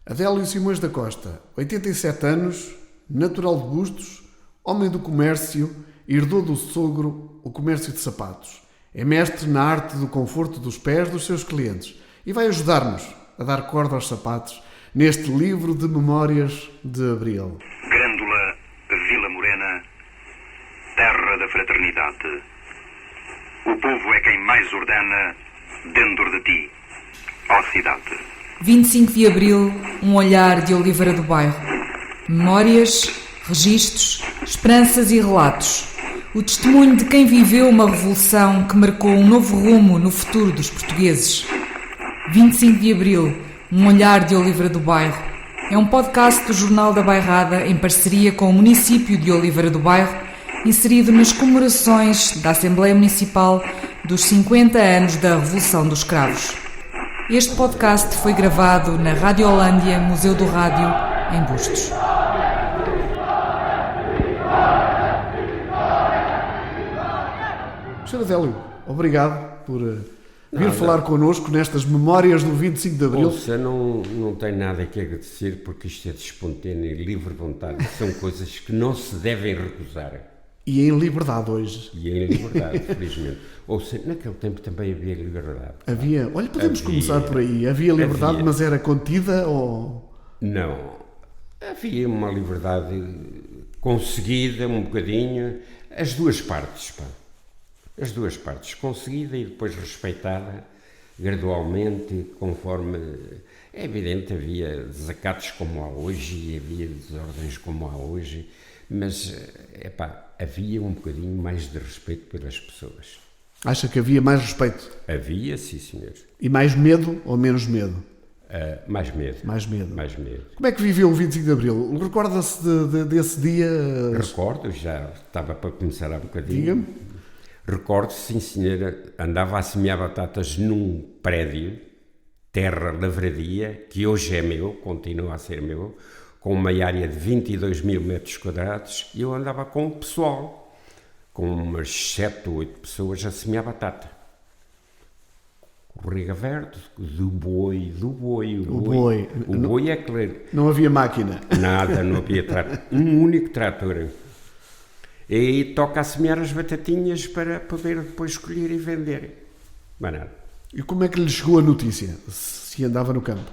Adélio Simões da Costa, 87 anos, natural de Bustos, homem do comércio, herdou do sogro o comércio de sapatos. É mestre na arte do conforto dos pés dos seus clientes e vai ajudar-nos a dar corda aos sapatos neste livro de memórias de Abril. Grândola, Vila Morena, terra da fraternidade. O povo é quem mais ordena dentro de ti, ó cidade. 25 de Abril, um olhar de Oliveira do Bairro. Memórias, registros, esperanças e relatos. O testemunho de quem viveu uma revolução que marcou um novo rumo no futuro dos portugueses. 25 de Abril, um olhar de Oliveira do Bairro. É um podcast do Jornal da Bairrada em parceria com o município de Oliveira do Bairro, inserido nas comemorações da Assembleia Municipal dos 50 anos da Revolução dos Cravos. Este podcast foi gravado na Rádio Holândia, Museu do Rádio, em Bustos. Sr. Adélio, obrigado por vir falar connosco nestas memórias do 25 de Abril. Ouça, não tenho nada que agradecer porque isto é de espontânea e livre vontade. São coisas que não se devem recusar. E em liberdade hoje. E em liberdade, felizmente. Ouça, naquele tempo também havia liberdade. Havia, olha, podemos começar por aí. Havia liberdade, mas era contida ou... Não, havia uma liberdade conseguida um bocadinho, as duas partes, pá. As duas partes, conseguida e depois respeitada gradualmente, conforme... É evidente, havia desacatos como há hoje e havia desordens como há hoje, mas, havia um bocadinho mais de respeito pelas pessoas. Acha que havia mais respeito? Havia, sim, senhor. E mais medo ou menos medo? Mais medo. Mais medo. Mais medo. Como é que viveu o 25 de Abril? Recorda-se desse dia? Recordo, já estava para começar há bocadinho. Diga-me. Recordo, sim, senhora, andava a semear batatas num prédio, terra lavradia, que hoje é meu, continua a ser meu, com uma área de 22 mil metros quadrados, e eu andava com o pessoal, com umas 7 ou 8 pessoas a semear batata. O Riga Verde, o boi. O boi é claro. Não havia máquina. Nada, não havia trator. Um único trator. E toca a semear as batatinhas para poder depois escolher e vender. Mas nada. E como é que lhe chegou a notícia, se andava no campo?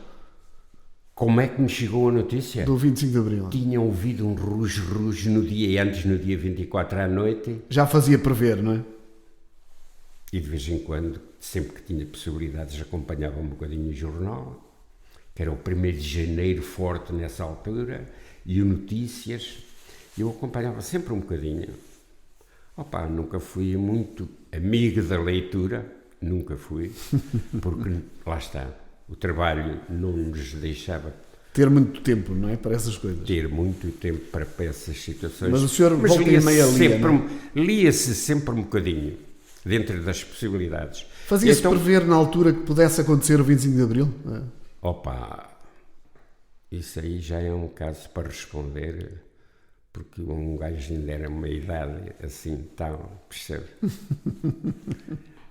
Como é que me chegou a notícia? Do 25 de Abril. Tinha ouvido um ruge no dia antes, no dia 24 à noite. Já fazia prever, não é? E de vez em quando, sempre que tinha possibilidades, acompanhava um bocadinho o jornal, que era o 1º de janeiro forte nessa altura, e o Notícias. Eu acompanhava sempre um bocadinho. Nunca fui muito amigo da leitura, nunca fui, porque lá está, o trabalho não nos deixava ter muito tempo, não é? Para essas coisas. Ter muito tempo para essas situações. Mas o senhor volta e meia lia-se sempre um bocadinho, dentro das possibilidades. Fazia-se prever na altura que pudesse acontecer o 25 de Abril? Isso aí já é um caso para responder, porque um gajo ainda era uma idade assim, tal, percebe?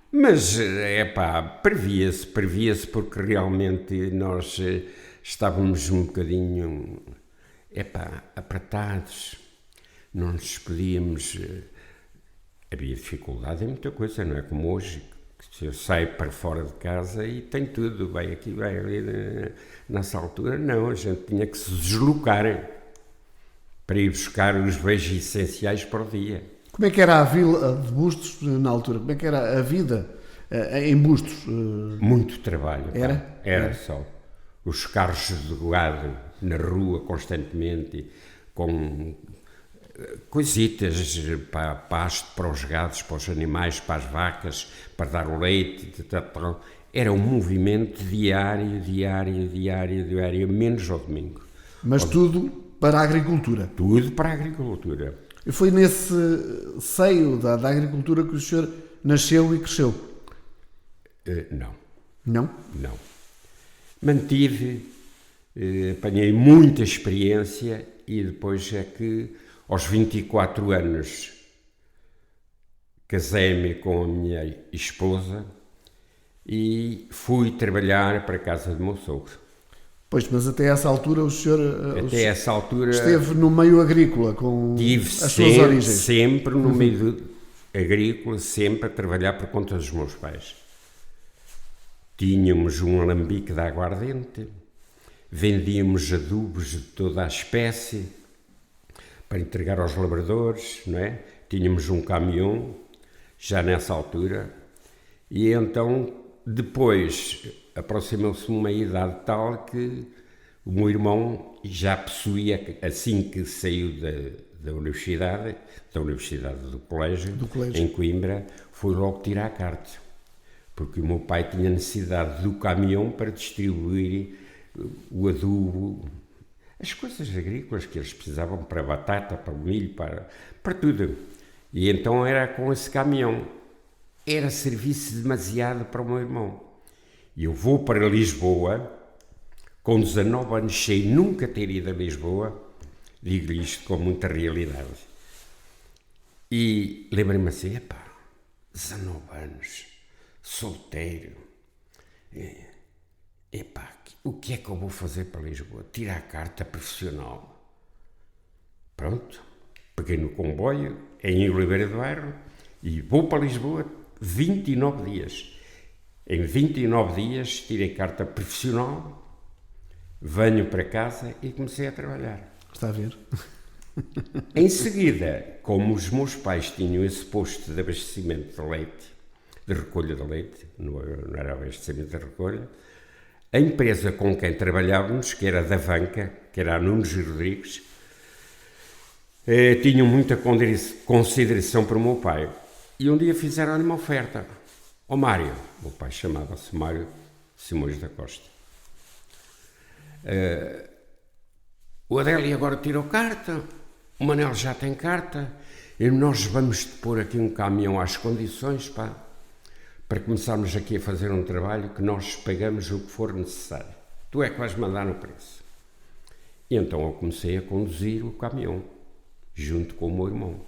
Mas, previa-se porque realmente nós estávamos um bocadinho, apertados, não nos podíamos... Havia dificuldade em muita coisa, não é como hoje, que eu saio para fora de casa e tem tudo, vai aqui, vai ali, nessa altura não, a gente tinha que se deslocar para ir buscar os bens essenciais para o dia. Como é que era a vila de Bustos na altura? Como é que era a vida em Bustos? Muito trabalho. Era? Era só. Os carros de gado na rua constantemente, com coisitas, pasto para os gados, para os animais, para as vacas, para dar o leite. Era um movimento diário, menos ao domingo. Mas tudo para a agricultura? Tudo para a agricultura. E foi nesse seio da agricultura que o senhor nasceu e cresceu? Não. Não? Não. Mantive, apanhei muita experiência e depois é que, aos 24 anos, casei-me com a minha esposa e fui trabalhar para a casa do meu sogro. Pois, mas até essa altura o senhor Até essa altura esteve no meio agrícola com as suas origens. Sempre no meio agrícola, sempre a trabalhar por conta dos meus pais. Tínhamos um alambique de aguardente, vendíamos adubos de toda a espécie para entregar aos labradores, não é? Tínhamos um caminhão, já nessa altura, e então depois aproximou-se uma idade tal que o meu irmão já possuía, assim que saiu da universidade do colégio, em Coimbra, foi logo tirar a carta, porque o meu pai tinha necessidade do caminhão para distribuir o adubo, as coisas agrícolas que eles precisavam para a batata, para o milho, para tudo. E então era com esse caminhão. Era serviço demasiado para o meu irmão. E eu vou para Lisboa, com 19 anos, sem nunca ter ido a Lisboa, digo-lhe isto com muita realidade. E lembrei-me assim, 19 anos, solteiro, o que é que eu vou fazer para Lisboa? Tirar a carta profissional. Pronto, peguei no comboio, em Oliveira do Bairro, e vou para Lisboa 29 dias. Em 29 dias tirei carta profissional, venho para casa e comecei a trabalhar. Está a ver? Em seguida, como os meus pais tinham esse posto de abastecimento de leite, de recolha de leite, não era abastecimento de recolha, a empresa com quem trabalhávamos, que era da Vanca, que era a Nunes e Rodrigues, tinham muita consideração para o meu pai. E um dia fizeram-lhe uma oferta. Ao Mário, o meu pai chamava-se Mário Simões da Costa. O Adélio agora tirou carta, o Manel já tem carta, e nós vamos pôr aqui um caminhão às condições, para começarmos aqui a fazer um trabalho que nós pagamos o que for necessário. Tu é que vais mandar no preço. E então eu comecei a conduzir o caminhão, junto com o meu irmão.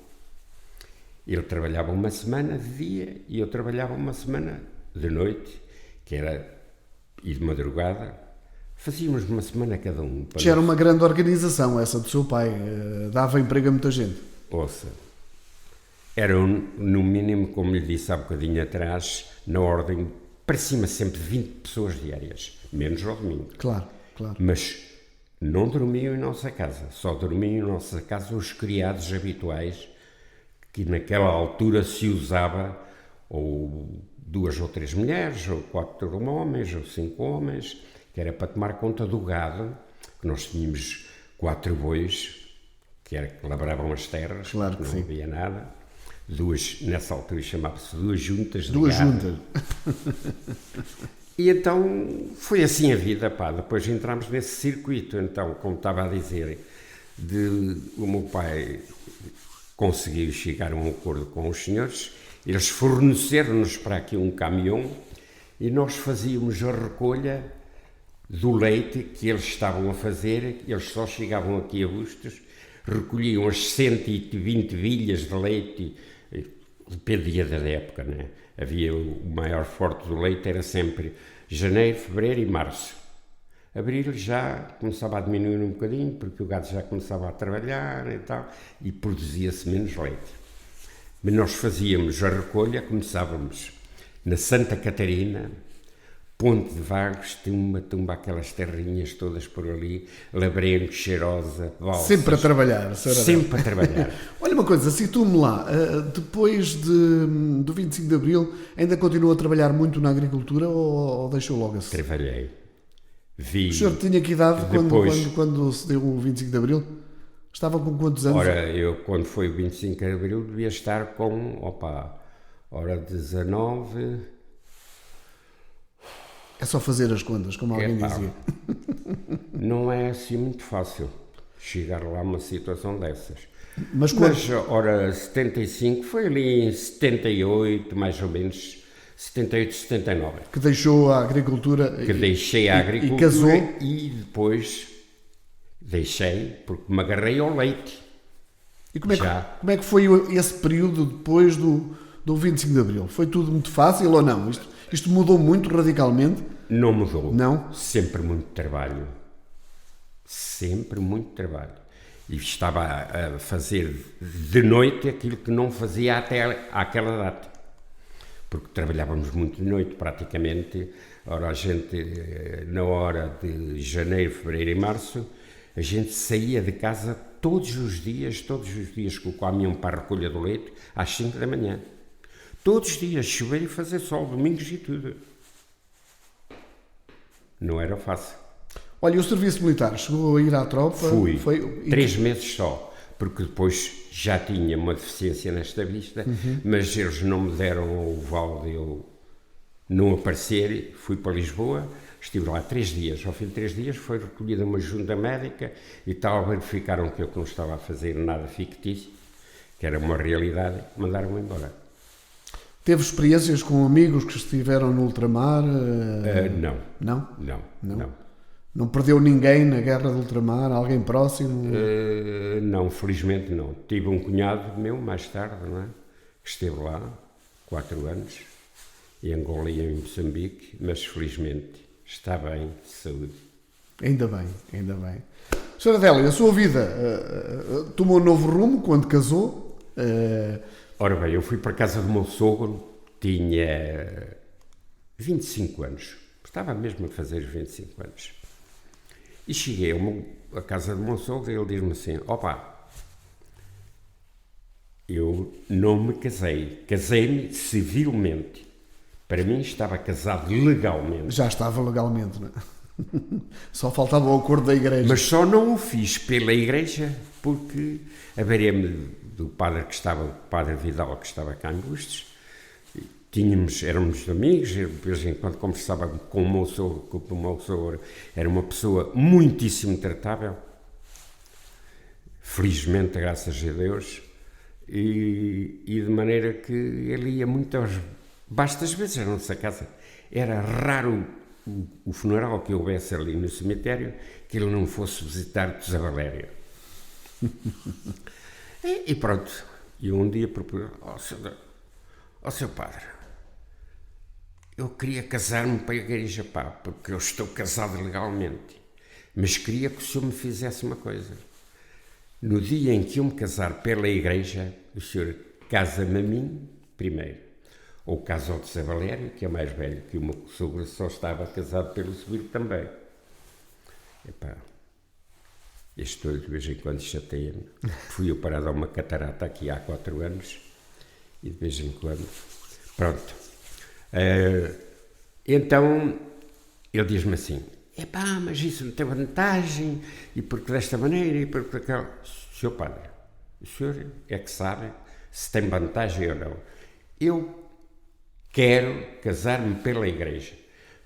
Ele trabalhava uma semana de dia e eu trabalhava uma semana de noite, que era ir de madrugada. Fazíamos uma semana cada um. Já era uma grande organização essa do seu pai, dava emprego a muita gente. Ouça, eram no mínimo, como lhe disse há bocadinho atrás, na ordem, para cima sempre 20 pessoas diárias, menos ao domingo. Claro. Mas não dormiam em nossa casa, só dormiam em nossa casa os criados habituais, que naquela altura se usava ou 2 ou 3 mulheres, ou 4 homens, ou 5 homens, que era para tomar conta do gado, que nós tínhamos 4 bois, que labravam as terras, claro que não sim. havia nada. Nessa altura chamava-se 2 juntas de Duas gado. juntas. E então foi assim a vida, depois entramos nesse circuito, então, como estava a dizer, o meu pai conseguiu chegar a um acordo com os senhores, eles forneceram-nos para aqui um caminhão e nós fazíamos a recolha do leite que eles estavam a fazer, eles só chegavam aqui a Bustos, recolhiam as 120 bilhas de leite, dependia da época, né? Havia o maior forte do leite, era sempre janeiro, fevereiro e março. Abril já começava a diminuir um bocadinho, porque o gado já começava a trabalhar e tal, e produzia-se menos leite. Mas nós fazíamos a recolha, começávamos na Santa Catarina, Ponte de Vagos, tumba aquelas terrinhas todas por ali, Labrengo, Cheirosa, Valsas. Sempre a trabalhar, senhora. Sempre a trabalhar. Olha uma coisa, situe-me lá, depois do 25 de Abril, ainda continua a trabalhar muito na agricultura ou deixou logo assim? Trabalhei. O senhor tinha que idade depois, quando se deu o 25 de Abril? Estava com quantos anos? Ora, eu quando foi o 25 de Abril devia estar com, 19... É só fazer as contas, como alguém dizia. Não é assim muito fácil chegar lá a uma situação dessas. Mas 75 foi ali em 78, mais ou menos, 78, 79. Que deixou a agricultura... Que deixei a agricultura e casou. E depois deixei, porque me agarrei ao leite. E como é que foi esse período depois do 25 de Abril? Foi tudo muito fácil ou não? Isto mudou muito radicalmente? Não mudou. Não? Sempre muito trabalho. sempre muito trabalho. E estava a fazer de noite aquilo que não fazia até àquela data. Porque trabalhávamos muito de noite, praticamente. Ora, a gente, na hora de janeiro, fevereiro e março, a gente saía de casa todos os dias com o caminhão para a recolha do leite, às 5 da manhã. Todos os dias, chover e fazer sol, domingos e tudo. Não era fácil. Olha, e o serviço militar? Chegou a ir à tropa? Fui, 3 meses só, porque depois já tinha uma deficiência nesta vista, mas eles não me deram o vale de eu não aparecer. Fui para Lisboa, estive lá 3 dias. Ao fim de 3 dias foi recolhida uma junta médica e tal, verificaram que eu não estava a fazer nada fictício, que era uma realidade, mandaram-me embora. Teve experiências com amigos que estiveram no ultramar? Não. Não? Não. Não perdeu ninguém na guerra do ultramar? Alguém próximo? Não, felizmente não. Tive um cunhado meu, mais tarde, não é? Que esteve lá, 4 anos, em Angola e em Moçambique, mas felizmente está bem, de saúde. Ainda bem. Sra. Adélia, a sua vida tomou um novo rumo quando casou? Ora bem, eu fui para a casa do meu sogro, tinha 25 anos. Estava mesmo a fazer 25 anos. E cheguei à casa do meu sogro e ele diz-me assim: opa, eu não me casei. Casei-me civilmente. Para mim estava casado legalmente. Já estava legalmente, não é? Só faltava o acordo da igreja. Mas só não o fiz pela igreja porque a bareme do padre que estava, o padre Vidal, que estava cá em Bustos, éramos amigos, de vez em quando conversava com o meu sogro, era uma pessoa muitíssimo tratável, felizmente, graças a Deus, e de maneira que ele ia bastas vezes à nossa casa. Era raro o funeral que houvesse ali no cemitério que ele não fosse visitar o Zé Valério. E pronto, e um dia propus: ó seu padre, eu queria casar-me para a igreja, pá, porque eu estou casado legalmente, mas queria que o senhor me fizesse uma coisa. No dia em que eu me casar pela igreja, o senhor casa-me a mim primeiro, ou casa ao de Zé Valério, que é mais velho, que o meu sogro só estava casado pelo civil também. Epá, este olho de vez em quando chateia-me. Fui eu parado a uma catarata aqui há 4 anos, e de vez em quando... Pronto. Então, ele diz-me assim: epá, mas isso não tem vantagem, e porque desta maneira, e porque aquela... Senhor padre, o senhor é que sabe se tem vantagem ou não. Eu quero casar-me pela igreja,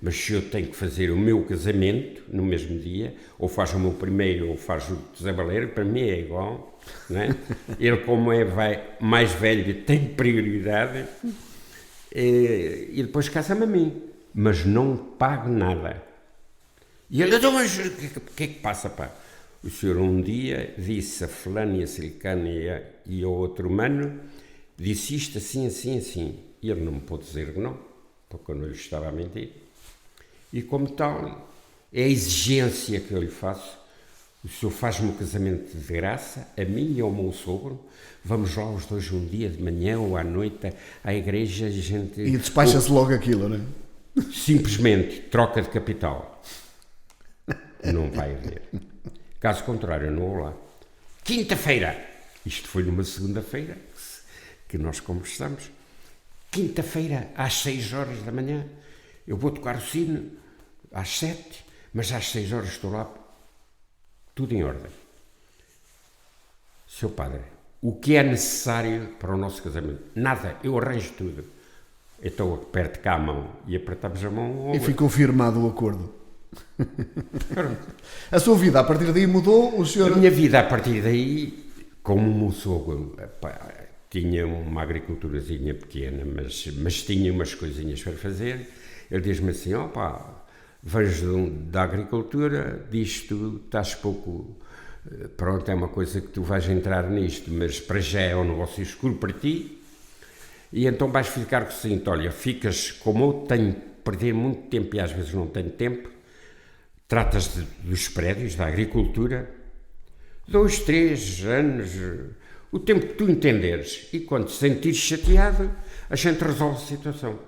mas se eu tenho que fazer o meu casamento no mesmo dia, ou faz o meu primeiro ou faz o de Zé Valério, para mim é igual, não é? Ele, como é mais velho, tem prioridade, e depois casa-me a mim, mas não pago nada. E ele: então, mas o que é que passa, pá? O senhor um dia disse a fulano e a silicana e ao outro humano, disse isto assim, assim, assim. E ele não me pôde dizer que não, porque eu não lhe estava a mentir. E como tal, é a exigência que eu lhe faço. O senhor faz-me um casamento de graça, a mim e ao meu sogro. Vamos lá os dois um dia de manhã ou à noite à igreja, gente... E despacha-se logo aquilo, não é? Simplesmente troca de capital. Não vai haver. Caso contrário, eu não vou lá. Quinta-feira. Isto foi numa segunda-feira que nós conversamos. Quinta-feira, às 6 horas da manhã, eu vou tocar o sino às 7, mas às 6 horas estou lá, tudo em ordem. Seu padre, o que é necessário para o nosso casamento? Nada, eu arranjo tudo. Então aperte cá a mão e apertamos a mão. E ficou firmado o acordo. A sua vida a partir daí mudou? O senhor... A minha vida a partir daí, como o meu sogro, tinha uma agriculturazinha pequena, mas tinha umas coisinhas para fazer, ele diz-me assim: opa, vens da agricultura, disto estás pouco, pronto, é uma coisa que tu vais entrar nisto, mas para já é um negócio escuro para ti, e então vais ficar com o seguinte: olha, ficas como eu tenho, perder muito tempo e às vezes não tenho tempo, tratas dos prédios, da agricultura, 2, 3 anos, o tempo que tu entenderes. E quando te sentires chateado, a gente resolve a situação.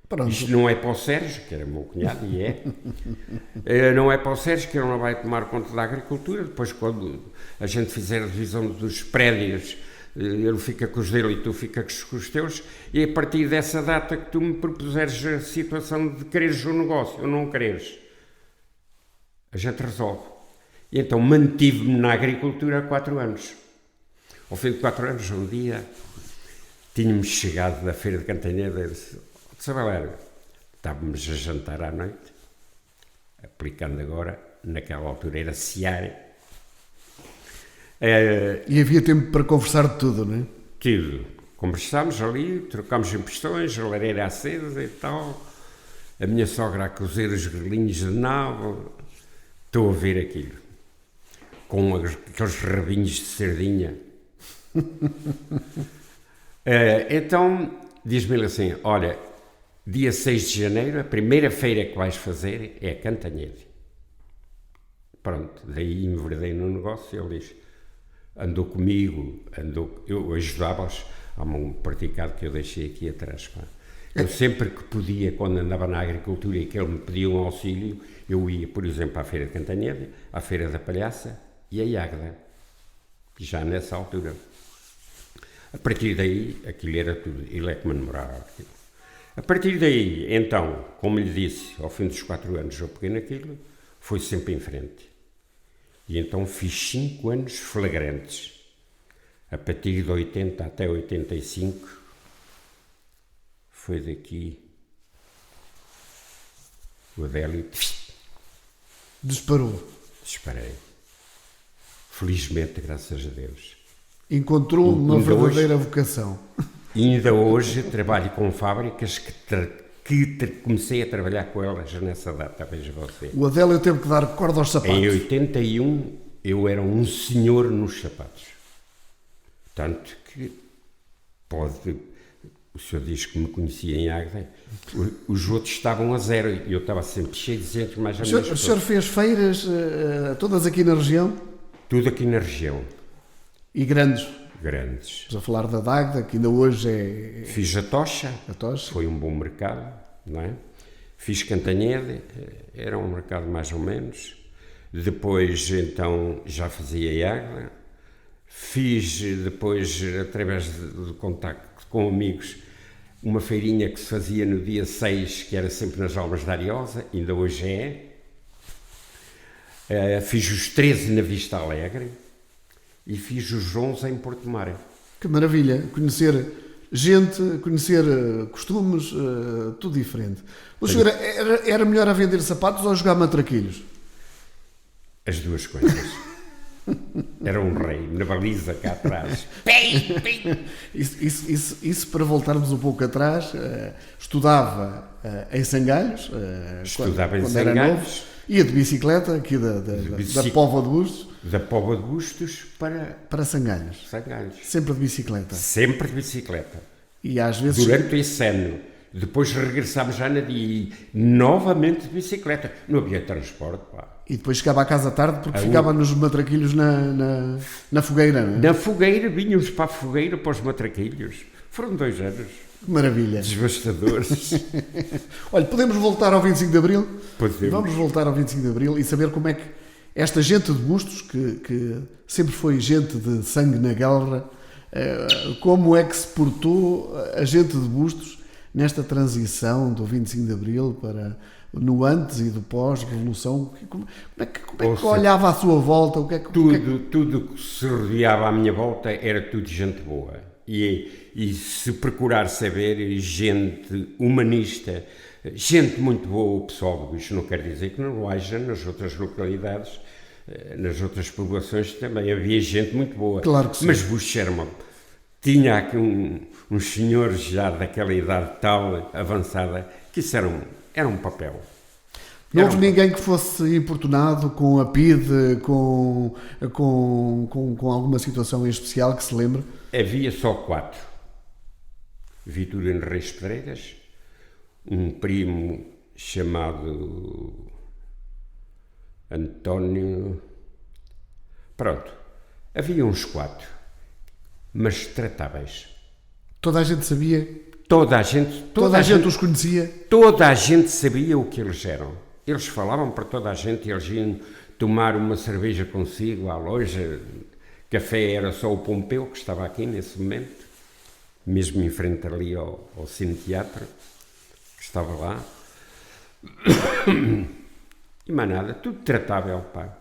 Pronto. Isto não é para o Sérgio, que era meu cunhado, e não é para o Sérgio, que ele não vai tomar conta da agricultura. Depois, quando a gente fizer a divisão dos prédios, ele fica com os dele e tu ficas com os teus, e a partir dessa data que tu me propuseres a situação de quereres um negócio ou não quereres, a gente resolve. E então mantive-me na agricultura há 4 anos. Ao fim de 4 anos, um dia, tínhamos chegado da feira de Cantanhede e disse: Sabalério, estávamos a jantar à noite, aplicando agora, naquela altura era Seara. E havia tempo para conversar de tudo, não é? Tudo. Conversámos ali, trocámos impressões, a lareira acesa e tal, a minha sogra a cozer os grelhinhos de nabo. Estou a ver aquilo, com aqueles rabinhos de sardinha. Então, diz-me ele assim: olha, dia 6 de janeiro, a primeira feira que vais fazer é Cantanhede. Pronto, daí enverdei no negócio. Ele diz: andou comigo, eu ajudava-os. Há um praticado que eu deixei aqui atrás. Pá. Eu sempre que podia, quando andava na agricultura e que ele me pedia um auxílio, eu ia, por exemplo, à Feira de Cantanhede, à Feira da Palhaça e à Águeda, já nessa altura. A partir daí, aquilo era tudo, ele é que me namorava aquilo. A partir daí, então, como lhe disse, ao fim dos 4 anos eu peguei naquilo, foi sempre em frente. E então fiz 5 anos flagrantes. A partir de 80 até 85, foi daqui, o Adélio Disparou. disparei. Felizmente, graças a Deus. Encontrou uma Ainda verdadeira vocação. E ainda hoje trabalho com fábricas que comecei a trabalhar com elas nessa data, veja você. O Adélio teve que dar corda aos sapatos. Em 81 eu era um senhor nos sapatos. Tanto que o senhor diz que me conhecia em Águeda, os outros estavam a 0 e eu estava sempre cheio de gente, mais ou menos. O senhor fez feiras todas aqui na região? Tudo aqui na região. E grandes? Grandes. Estamos a falar da Águeda, que ainda hoje é... Fiz a Tocha, Tocha. Foi um bom mercado, não é? Fiz Cantanhede, era um mercado mais ou menos. Depois, então, já fazia Águeda. Fiz depois, através de contacto com amigos, uma feirinha que se fazia no dia 6, que era sempre nas Almas da Ariosa, ainda hoje é. Fiz os 13 na Vista Alegre e fiz os 11 em Porto Mar. Que maravilha, conhecer gente, conhecer costumes, tudo diferente. O senhor era melhor a vender sapatos ou a jogar matraquilhos? As duas coisas. Era um rei, na baliza cá atrás. Isso para voltarmos um pouco atrás, estudava em Sangalhos, Estudava em quando era Sangalhos. novo, ia de bicicleta, aqui da Póvoa de Bustos, Da Póvoa de Bustos para Sangalhos. Sangalhos. Sempre de bicicleta. Sempre de bicicleta. E às vezes... Durante esse ano. Depois regressámos já na dia novamente de bicicleta. Não havia transporte, pá. E depois chegava à casa tarde porque ficava nos matraquilhos na fogueira, não é? Na fogueira, vínhamos para a fogueira, para os matraquilhos. Foram 2 anos. Que maravilha. Desvastadores. Olha, podemos voltar ao 25 de Abril? Podemos. Vamos voltar ao 25 de Abril e saber como é que esta gente de Bustos, que sempre foi gente de sangue na guerra, como é que se portou a gente de Bustos nesta transição do 25 de Abril para no antes e do pós-revolução? Como é que olhava à sua volta? Tudo que se rodeava à minha volta era tudo gente boa. E se procurar saber, gente humanista, gente muito boa, o pessoal, isto não quer dizer que não haja nas outras localidades, nas outras populações também havia gente muito boa. Claro que sim. Mas Bustos tinha aqui uns senhores já daquela idade tal, avançada, que isso era um papel. Não houve ninguém que fosse importunado com a PIDE, com alguma situação em especial que se lembre? Havia só 4. Vitorino Reis Pedreiras, um primo chamado António... Pronto, havia uns 4, mas tratáveis. Toda a gente sabia? Toda a gente os conhecia? Toda a gente sabia o que eles eram. Eles falavam para toda a gente, eles iam tomar uma cerveja consigo à loja. Café era só o Pompeu, que estava aqui nesse momento, mesmo em frente ali ao Cine Teatro, que estava lá. E mais nada, tudo tratável, pá.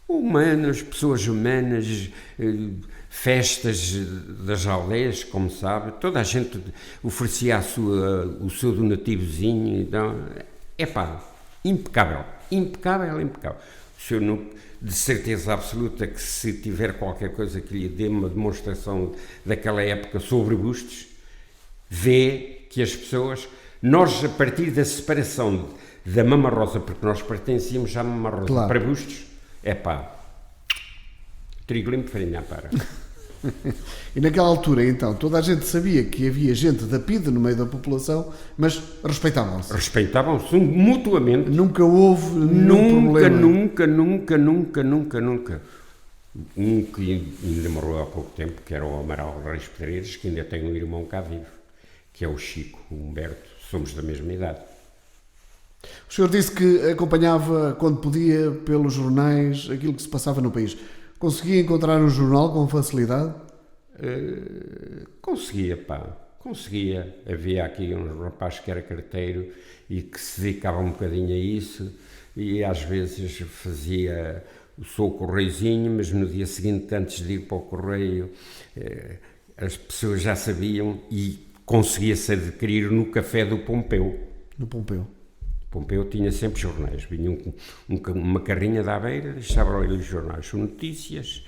Humanos, pessoas humanas, festas das aldeias, como sabe, toda a gente oferecia o seu donativozinho, então, impecável. O senhor não, de certeza absoluta que se tiver qualquer coisa que lhe dê uma demonstração daquela época sobre bustos, vê que as pessoas, nós a partir da separação da Mama Rosa, porque nós pertencíamos à Mama Rosa, claro, para bustos, trigo limpo, farinha para. E naquela altura, então, toda a gente sabia que havia gente da PIDE no meio da população, mas respeitavam-se. Respeitavam-se mutuamente. Nunca houve nenhum problema. Nunca. Um que ainda morreu há pouco tempo, que era o Amaral Reis Pedreiros, que ainda tem um irmão cá vivo, que é o Chico, o Humberto. Somos da mesma idade. O senhor disse que acompanhava, quando podia, pelos jornais, aquilo que se passava no país. Conseguia encontrar um jornal com facilidade? Conseguia. Havia aqui um rapaz que era carteiro e que se dedicava um bocadinho a isso e às vezes fazia o seu correiozinho, mas no dia seguinte, antes de ir para o correio, as pessoas já sabiam e conseguia-se adquirir no café do Pompeu. No Pompeu? Pompeu tinha sempre jornais, vinha uma carrinha da beira, deixava ali os jornais, notícias,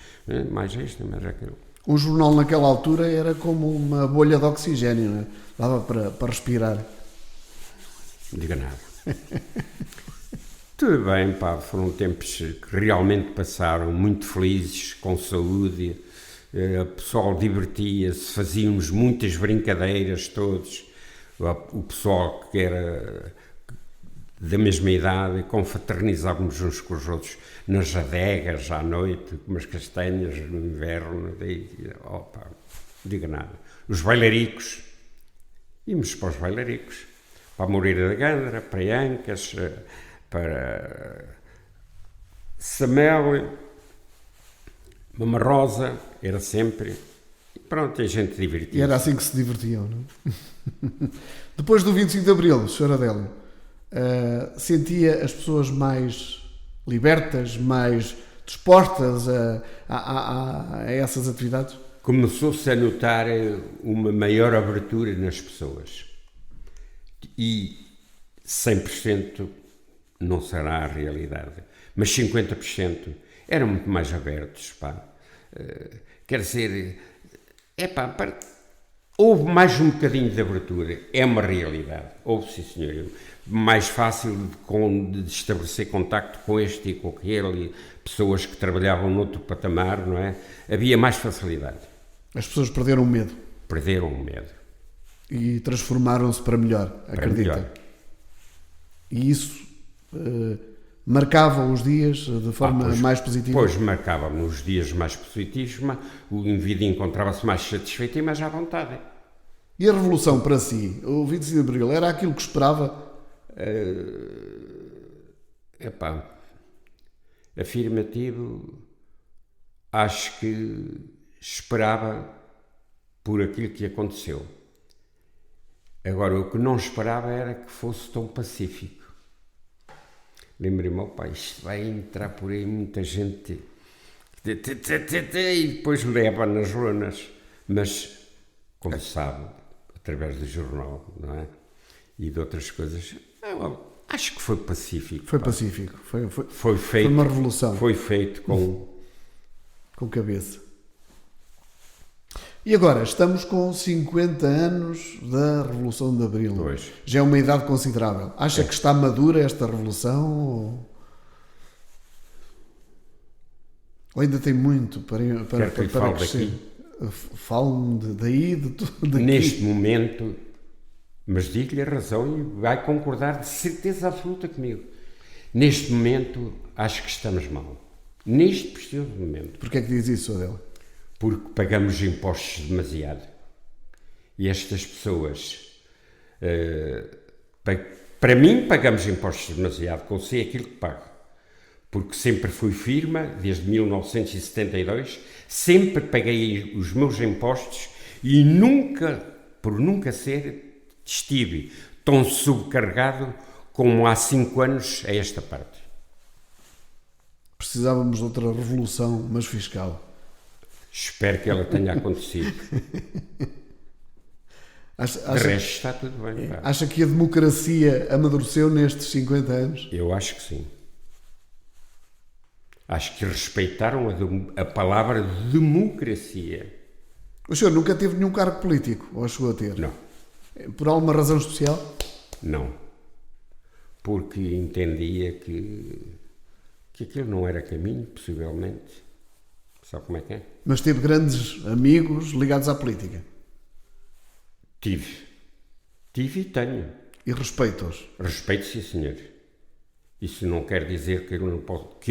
mais isto, mais aquilo. Um jornal naquela altura era como uma bolha de oxigênio, não é? Dava para respirar. Não diga nada. Tudo bem, pá, foram tempos que realmente passaram muito felizes, com saúde, o pessoal divertia-se, fazíamos muitas brincadeiras todos, o pessoal que era da mesma idade, confraternizávamos uns com os outros nas adegas à noite, com umas castanhas no inverno, diga nada. Os bailaricos, íamos para os bailaricos, para a Moreira da Gandra, para Ancas, para Samel, Mama Rosa, era sempre, e pronto, a gente divertia. E era assim que se divertiam, não é? Depois do 25 de Abril, Sr. Adélio, sentia as pessoas mais libertas, mais dispostas a essas atividades? Começou-se a notar uma maior abertura nas pessoas e 100% não será a realidade, mas 50% eram muito mais abertos, pá. Quer dizer, houve mais um bocadinho de abertura, é uma realidade, houve, sim senhor, mais fácil de estabelecer contacto com este e com aquele, pessoas que trabalhavam noutro patamar, não é? Havia mais facilidade. As pessoas perderam o medo. Perderam o medo. E transformaram-se para melhor, acredita? Melhor. E isso marcava os dias de forma mais positiva? Pois, marcava-me os dias mais positivos, mas o indivíduo encontrava-se mais satisfeito e mais à vontade. E a Revolução para si, o 25 de Abril, era aquilo que esperava? Afirmativo, acho que esperava por aquilo que aconteceu. Agora, o que não esperava era que fosse tão pacífico. Lembrei-me, isto vai entrar por aí muita gente e depois leva nas ruas, mas, como sabe, através do jornal, não é? E de outras coisas, acho que foi pacífico. Foi pacífico, foi feito, foi uma revolução. Foi feito com cabeça. E agora, estamos com 50 anos da Revolução de Abril. Pois. Já é uma idade considerável. Acha que está madura esta revolução? Ou ainda tem muito para crescer? Fale-me daí, de tudo daqui. Neste momento, mas digo-lhe a razão e vai concordar de certeza absoluta comigo. Neste momento, acho que estamos mal. Neste preciso momento. Porquê é que diz isso, Adela? Porque pagamos impostos demasiado. E estas pessoas, para mim, pagamos impostos demasiado, que eu sei aquilo que pago. Porque sempre fui firme, desde 1972, sempre paguei os meus impostos e por nunca estive tão subcarregado como há 5 anos a esta parte. Precisávamos de outra revolução, mas fiscal. Espero que ela tenha acontecido. De resto está tudo bem. Acha que a democracia amadureceu nestes 50 anos? Eu acho que sim. Acho que respeitaram a palavra democracia. O senhor nunca teve nenhum cargo político, ou chegou a ter? Não. Por alguma razão especial? Não. Porque entendia que aquilo não era caminho, possivelmente. Sabe como é que é? Mas teve grandes amigos ligados à política? Tive e tenho. E respeito-os? Respeito, sim, senhor. Isso não quer dizer que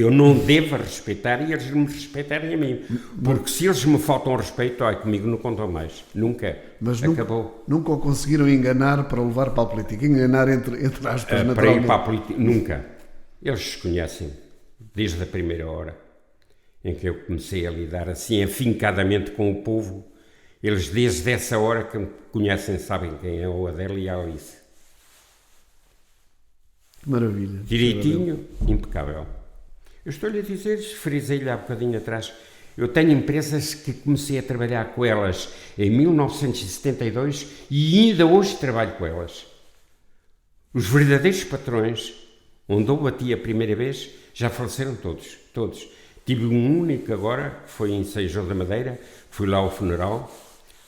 eu não deva respeitar e eles me respeitarem a mim. Porque se eles me faltam respeito, comigo não contam mais. Nunca. Mas acabou. Nunca o conseguiram enganar para o levar para a política? Enganar entre aspas, naturalmente? Para ir para a política, nunca. Eles se conhecem desde a primeira hora em que eu comecei a lidar assim afincadamente com o povo. Eles desde essa hora que me conhecem, sabem quem é o Adela e a Alice. Que maravilha. Direitinho, impecável. Eu estou-lhe a dizer, frisei-lhe há bocadinho atrás, eu tenho empresas que comecei a trabalhar com elas em 1972 e ainda hoje trabalho com elas. Os verdadeiros patrões, onde eu bati a primeira vez, já faleceram todos. Tive um único agora, que foi em Seixal da Madeira, fui lá ao funeral,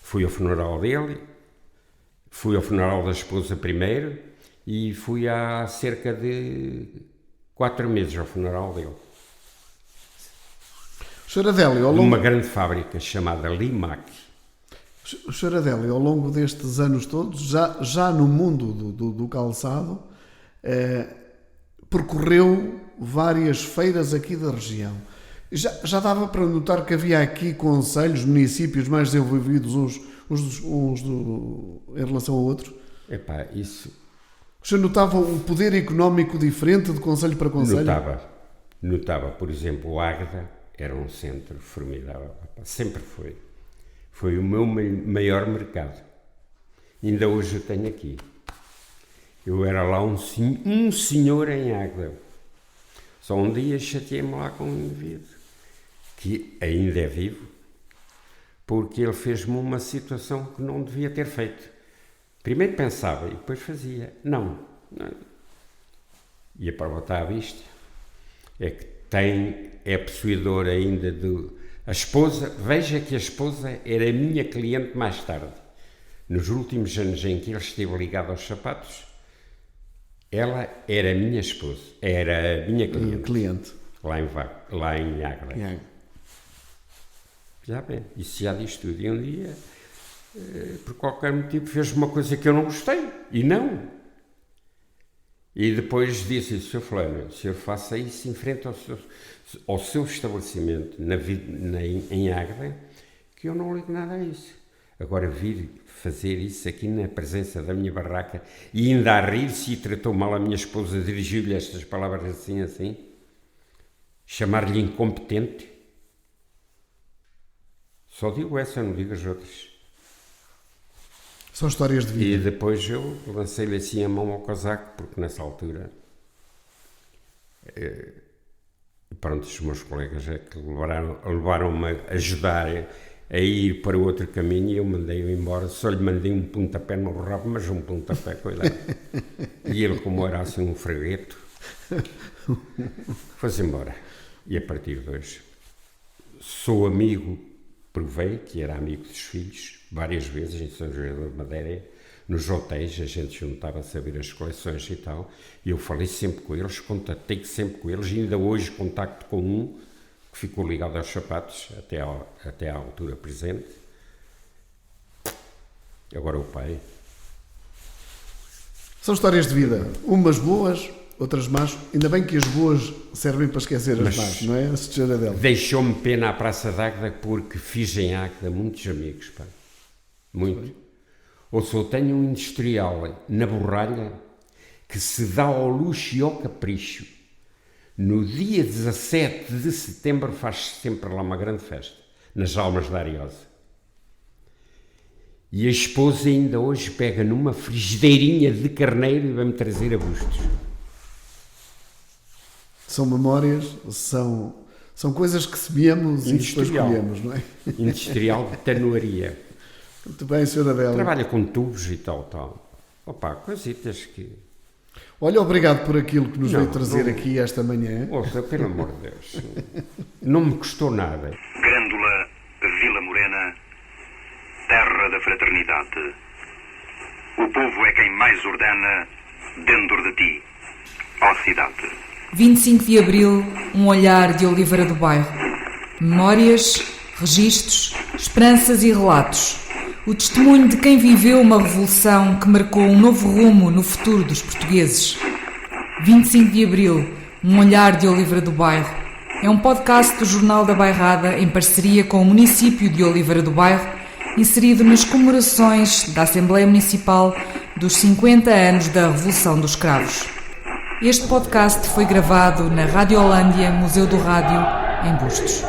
fui ao funeral dele, fui ao funeral da esposa primeiro e fui há cerca de 4 meses ao funeral dele. Sr. Adélio, Numa grande fábrica chamada Limac. O Sr. Adélio, ao longo destes anos todos, já no mundo do calçado, percorreu várias feiras aqui da região. Já dava para notar que havia aqui concelhos, municípios mais desenvolvidos em relação a outros? Isso... O senhor notava um poder económico diferente de concelho para concelho? Notava. Por exemplo, o Águeda era um centro formidável. Sempre foi. Foi o meu maior mercado. Ainda hoje eu tenho aqui. Eu era lá um senhor em Águeda. Só um dia chateei-me lá com um indivíduo, que ainda é vivo, porque ele fez-me uma situação que não devia ter feito. Primeiro pensava e depois fazia. Não. E a prova está à vista. É que é possuidor ainda a esposa. Veja que a esposa era minha cliente mais tarde. Nos últimos anos em que ele esteve ligado aos sapatos, ela era minha esposa, era a minha cliente. Lá em Águeda. Já bem, isso já diz tudo. E um dia, por qualquer motivo, fez uma coisa que eu não gostei. E não. E depois disse, Sr. Fulano, o senhor faça isso em frente ao seu estabelecimento em Águeda, que eu não ligo nada a isso. Agora vir fazer isso aqui na presença da minha barraca e ainda a rir-se e tratou mal a minha esposa, dirigiu-lhe estas palavras assim, chamar-lhe incompetente. Só digo essa, não digo as outras. São histórias de vida. E depois eu lancei-lhe assim a mão ao casaco, porque nessa altura, pronto, os meus colegas é que levaram-me a ajudar a ir para outro caminho e eu mandei-o embora. Só lhe mandei um pontapé no rabo, mas um pontapé, cuidado. E ele, como era assim um fregueto, foi-se embora. E a partir de hoje sou amigo, provei que era amigo dos filhos, várias vezes em São José da Madeira, nos hotéis, a gente juntava-se a ver as coleções e tal, e eu falei sempre com eles, contatei sempre com eles, e ainda hoje contacto com um que ficou ligado aos sapatos até à altura presente. Agora o pai. São histórias de vida, umas boas, outras más. Ainda bem que as boas servem para esquecer as más, não é? A sujeira dela. Deixou-me pena à Praça d'Águeda porque fiz em Águeda muitos amigos, pá. Muito. Ou só tenho um industrial na Borralha que se dá ao luxo e ao capricho. No dia 17 de setembro faz sempre lá uma grande festa, nas Almas da Ariosa. E a esposa ainda hoje pega numa frigideirinha de carneiro e vai-me trazer a Bustos. São memórias, são coisas que sememos e depois colhemos, não é? Industrial de tanoaria. Muito bem, Sr. Adélio. Trabalha com tubos e tal. Opa, coisitas que... Olha, obrigado por aquilo que nos veio trazer aqui esta manhã. Ouça, pelo amor de Deus. Não me custou nada. Grândola Vila Morena, terra da fraternidade. O povo é quem mais ordena dentro de ti, ó cidade. 25 de Abril, um olhar de Oliveira do Bairro. Memórias, registros, esperanças e relatos. O testemunho de quem viveu uma revolução que marcou um novo rumo no futuro dos portugueses. 25 de Abril, um olhar de Oliveira do Bairro. É um podcast do Jornal da Bairrada em parceria com o município de Oliveira do Bairro, inserido nas comemorações da Assembleia Municipal dos 50 anos da Revolução dos Cravos. Este podcast foi gravado na Rádio Holândia, Museu do Rádio, em Bustos.